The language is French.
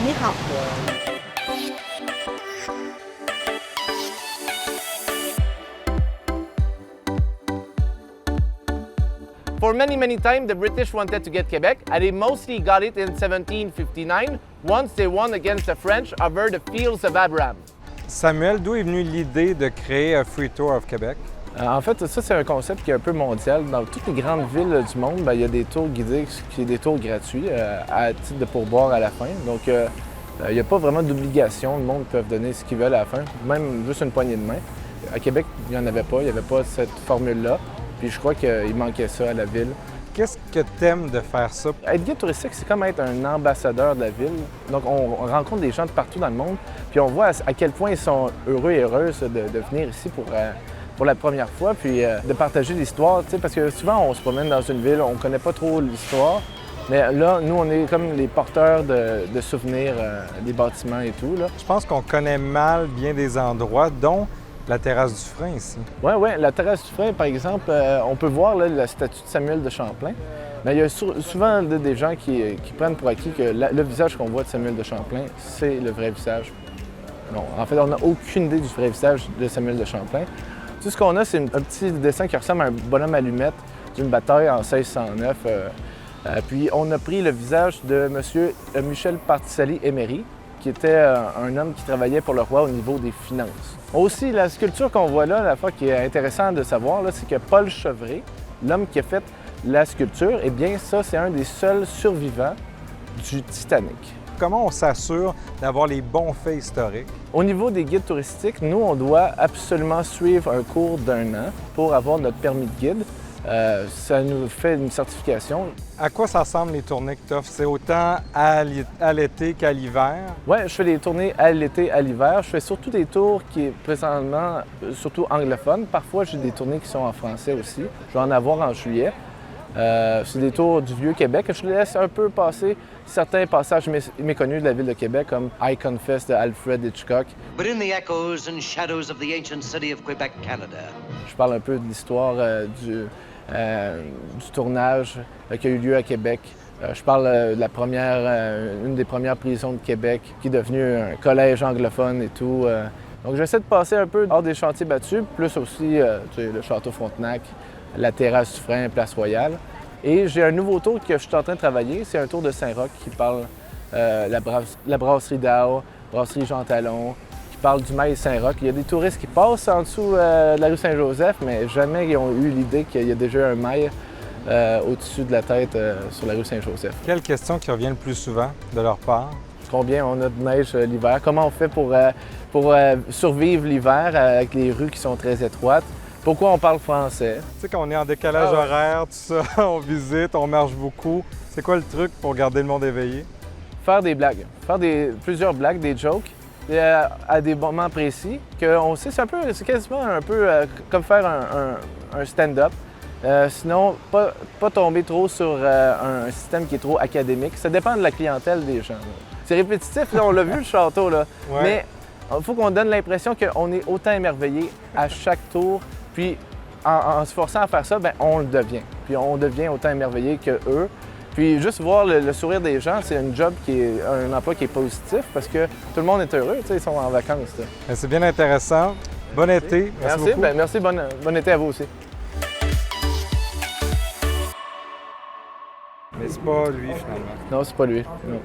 你好。For many times, the British wanted to get Quebec, and they mostly got it in 1759, once they won against the French over the fields of Abraham. Samuel, d'où est venue l'idée de créer un Free Tour of Québec? En fait, ça, c'est un concept qui est un peu mondial. Dans toutes les grandes villes du monde, il y a des tours guidés, qui sont des tours gratuits à titre de pourboire à la fin. Donc, il n'y a pas vraiment d'obligation. Le monde peut donner ce qu'ils veulent à la fin, même juste une poignée de main. À Québec, il n'y en avait pas. Il n'y avait pas cette formule-là. Puis je crois qu'il manquait ça à la ville. Qu'est-ce que tu aimes de faire ça? Être guide touristique, c'est comme être un ambassadeur de la ville. Donc, on rencontre des gens de partout dans le monde, puis on voit à quel point ils sont heureux et heureuses de venir ici pour la première fois, puis de partager l'histoire, parce que souvent, on se promène dans une ville, on ne connaît pas trop l'histoire, mais là, nous, on est comme les porteurs de souvenirs des bâtiments et tout, là. Je pense qu'on connaît mal bien des endroits, dont la terrasse du Frein ici. Oui, la terrasse du Frein, par exemple, on peut voir là, la statue de Samuel de Champlain. Mais il y a souvent des gens qui prennent pour acquis que le visage qu'on voit de Samuel de Champlain, c'est le vrai visage. Non, en fait, on n'a aucune idée du vrai visage de Samuel de Champlain. Tout ce qu'on a, c'est un petit dessin qui ressemble à un bonhomme allumette d'une bataille en 1609. Puis on a pris le visage de M. Michel Particelli-Emery, qui était un homme qui travaillait pour le roi au niveau des finances. Aussi, la sculpture qu'on voit là, la fois qui est intéressante de savoir, c'est que Paul Chevret, l'homme qui a fait la sculpture, eh bien ça, c'est un des seuls survivants du Titanic. Comment on s'assure d'avoir les bons faits historiques? Au niveau des guides touristiques, nous, on doit absolument suivre un cours d'1 an pour avoir notre permis de guide. Ça nous fait une certification. À quoi ça ressemble les tournées que tu offres? C'est autant à l'été qu'à l'hiver? Oui, je fais des tournées à l'été, à l'hiver. Je fais surtout des tours qui sont présentement surtout anglophones. Parfois, j'ai des tournées qui sont en français aussi. Je vais en avoir en juillet. C'est des tours du Vieux-Québec. Je laisse un peu passer certains passages méconnus de la ville de Québec, comme I Confess de Alfred Hitchcock. But in the echoes and shadows of the ancient city of Quebec, Canada. Je parle un peu de l'histoire du tournage qui a eu lieu à Québec. Je parle de une des premières prisons de Québec, qui est devenue un collège anglophone et tout. Donc j'essaie de passer un peu hors des chantiers battus, plus aussi le château Frontenac, la terrasse du Frein, Place Royale. Et j'ai un nouveau tour que je suis en train de travailler, c'est un tour de Saint-Roch qui parle la brasserie d'Ao, brasserie Jean Talon, qui parle du maïs Saint-Roch. Il y a des touristes qui passent en dessous de la rue Saint-Joseph, mais jamais ils ont eu l'idée qu'il y a déjà un mail au-dessus de la tête sur la rue Saint-Joseph. Quelle question qui revient le plus souvent de leur part? Combien on a de neige l'hiver? Comment on fait pour survivre l'hiver avec les rues qui sont très étroites? Pourquoi on parle français? Tu sais, quand on est en décalage horaire, tout ça, on visite, on marche beaucoup. C'est quoi le truc pour garder le monde éveillé? Faire des blagues. Faire plusieurs blagues, des jokes, à des moments précis. On sait, c'est quasiment un peu comme faire un stand-up. Sinon, pas tomber trop sur un système qui est trop académique. Ça dépend de la clientèle des gens. C'est répétitif, là, on l'a vu le château, là. Ouais. Mais il faut qu'on donne l'impression qu'on est autant émerveillé à chaque tour. Puis en se forçant à faire ça, on le devient. Puis on devient autant émerveillé qu'eux. Puis juste voir le sourire des gens, c'est un emploi qui est positif parce que tout le monde est heureux, ils sont en vacances. C'est bien intéressant. Bon été. Merci beaucoup. Merci, bon été à vous aussi. Mais c'est pas lui finalement. Non, c'est pas lui. Non.